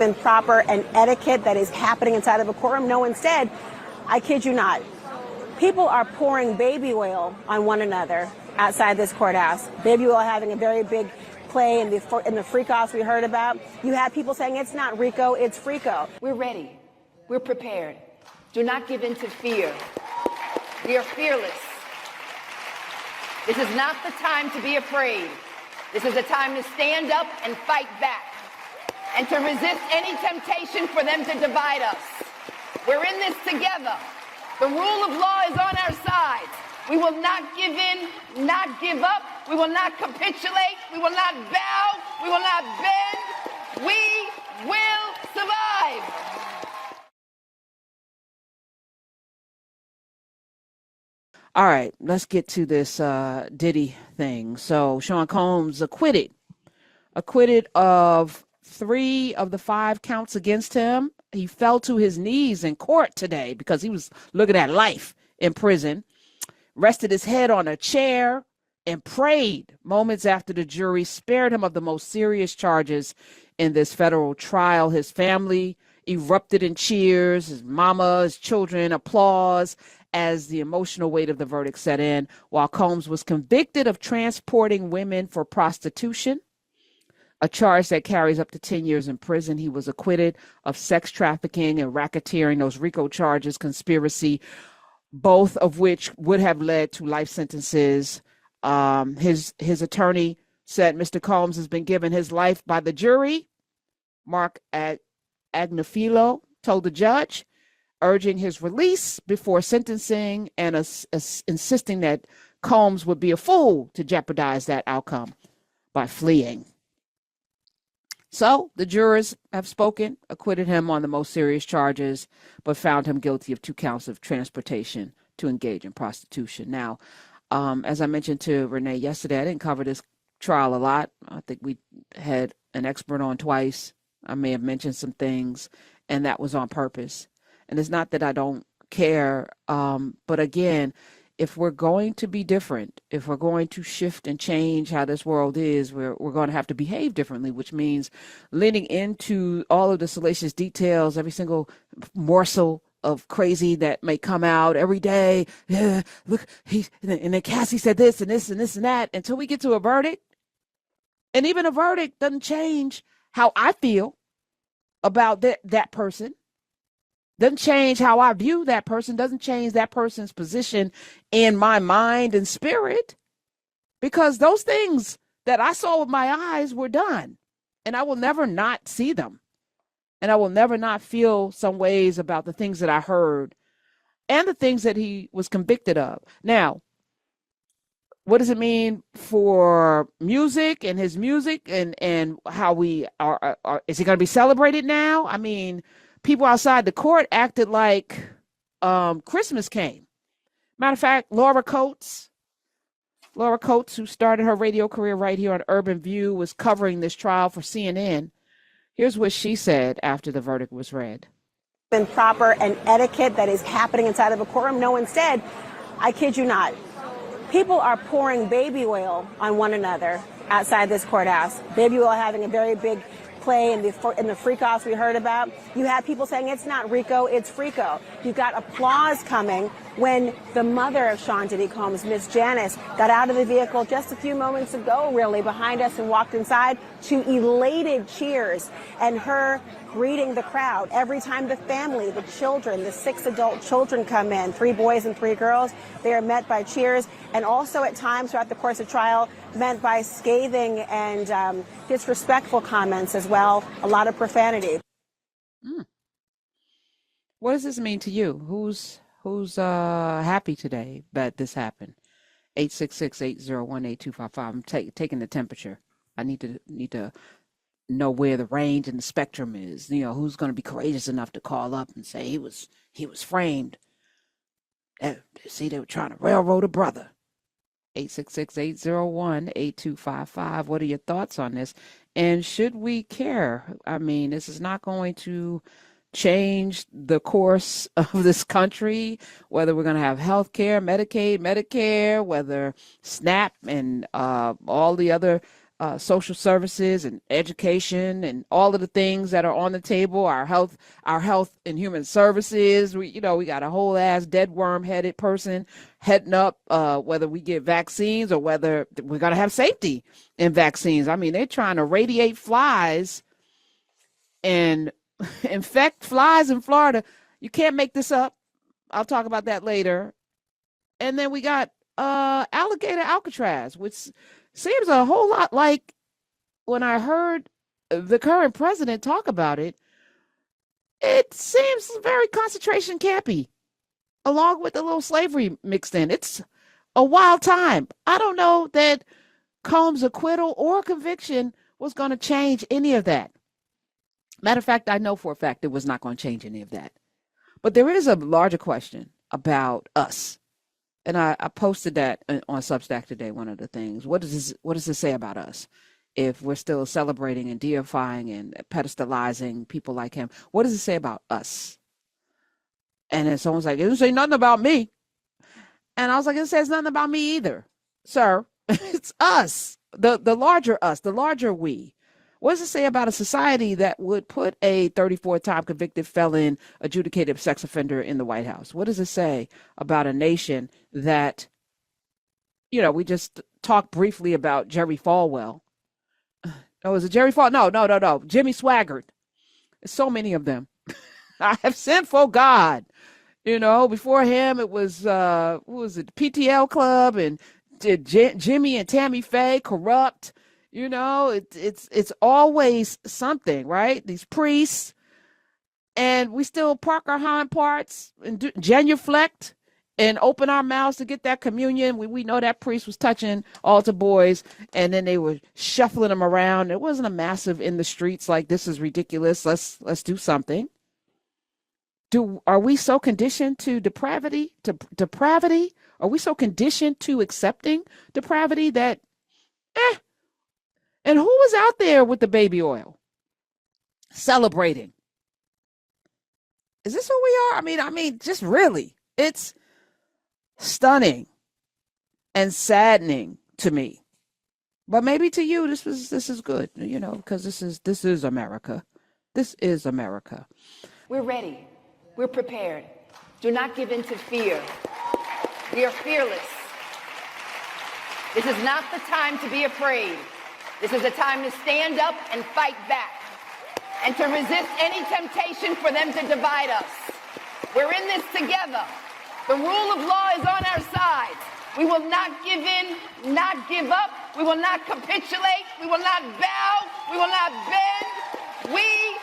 And proper and etiquette that is happening inside of a courtroom. No, instead, I kid you not, people are pouring baby oil on one another outside this courthouse. Baby oil having a very big play in the freak-offs we heard about. You have people saying it's not Rico, it's Frico. We're ready. We're prepared. Do not give in to fear. We are fearless. This is not the time to be afraid. This is a time to stand up and fight back, and to resist any temptation for them to divide us. We're in this together. The rule of law is on our side. We will not give in, not give up. We will not capitulate. We will not bow. We will not bend. We will survive. All right, let's get to this Diddy thing. So Sean Combs acquitted of 3 of the 5 counts against him. He fell to his knees in court today because he was looking at life in prison, rested his head on a chair, and prayed moments after the jury spared him of the most serious charges in this federal trial. His family erupted in cheers, his mama, his children, applause as the emotional weight of the verdict set in, while Combs was convicted of transporting women for prostitution, a charge that carries up to 10 years in prison. He was acquitted of sex trafficking and racketeering, those RICO charges, conspiracy, both of which would have led to life sentences. His attorney said Mr. Combs has been given his life by the jury. Mark Agnifilo told the judge, urging his release before sentencing and insisting that Combs would be a fool to jeopardize that outcome by fleeing. So the jurors have spoken, acquitted him on the most serious charges, but found him guilty of 2 counts of transportation to engage in prostitution. Now, as I mentioned to Renee yesterday, I didn't cover this trial a lot. I think we had an expert on twice. I may have mentioned some things, and that was on purpose. And it's not that I don't care, but again, if we're going to be different, if we're going to shift and change how this world is, we're going to have to behave differently, which means leaning into all of the salacious details, every single morsel of crazy that may come out every day. Yeah, look, and then Cassie said this and this and this and that, until we get to a verdict. And even a verdict doesn't change how I feel about that person. Doesn't change how I view that person, doesn't change that person's position in my mind and spirit, because those things that I saw with my eyes were done, and I will never not see them. And I will never not feel some ways about the things that I heard and the things that he was convicted of. Now, what does it mean for music and his music and how we are is he going to be celebrated now? I mean, people outside the court acted like Christmas came. Matter of fact, Laura Coates, who started her radio career right here on Urban View, was covering this trial for CNN. Here's what she said after the verdict was read. And proper and etiquette that is happening inside of a courtroom. No, instead, I kid you not, people are pouring baby oil on one another outside this courthouse. Baby oil having a very big play in the freak-offs we heard about. You have people saying it's not Rico, it's Frico. You've got applause coming when the mother of Sean Diddy Combs, Miss Janice, got out of the vehicle just a few moments ago, really, behind us, and walked inside to elated cheers, and her greeting the crowd. Every time the family, the children, the 6 adult children come in, 3 boys and 3 girls, they are met by cheers, and also at times throughout the course of trial, met by scathing and disrespectful comments as well, a lot of profanity. What does this mean to you? Who's happy today that this happened? 866-801-8255. I'm taking the temperature. I need to know where the range and the spectrum is. You know, who's going to be courageous enough to call up and say he was framed. See, they were trying to railroad a brother. 866-801-8255. What are your thoughts on this? And should we care? I mean, this is not going to change the course of this country, whether we're going to have health care, Medicaid, Medicare, whether SNAP and all the other social services and education and all of the things that are on the table, our health and human services. We got a whole ass dead worm headed person heading up whether we get vaccines or whether we're going to have safety in vaccines. I mean, they're trying to radiate flies and infect flies in Florida. You can't make this up. I'll talk about that later. And then we got alligator Alcatraz, which seems a whole lot like when I heard the current president talk about it. It seems very concentration campy, along with a little slavery mixed in. It's a wild time. I don't know that Combs' acquittal or conviction was going to change any of that. Matter of fact, I know for a fact it was not going to change any of that. But there is a larger question about us. And I posted that on Substack today, one of the things. What does this say about us? If we're still celebrating and deifying and pedestalizing people like him, what does it say about us? And then someone's like, it doesn't say nothing about me. And I was like, it says nothing about me either, sir. It's us, the larger us, the larger we. What does it say about a society that would put a 34-time convicted felon, adjudicated sex offender in the White House? What does it say about a nation that, we just talked briefly about Jerry Falwell. Oh, is it Jerry Falwell? No. Jimmy Swaggart. There's so many of them. I have sinful God. Before him, it was, what was it, PTL Club and Jimmy and Tammy Faye, corrupt. It's always something, right? These priests, and we still park our hind parts and genuflect and open our mouths to get that communion. We know that priest was touching altar boys, and then they were shuffling them around. It wasn't a massive in the streets like, this is ridiculous. Let's do something. Are we so conditioned to depravity? Are we so conditioned to accepting depravity that, And who was out there with the baby oil celebrating? Is this who we are? I mean, just really, it's stunning and saddening to me. But maybe to you, this is good, because this is America. This is America. We're ready. We're prepared. Do not give in to fear. We are fearless. This is not the time to be afraid. This is a time to stand up and fight back and to resist any temptation for them to divide us. We're in this together. The rule of law is on our side. We will not give in, not give up. We will not capitulate. We will not bow. We will not bend. We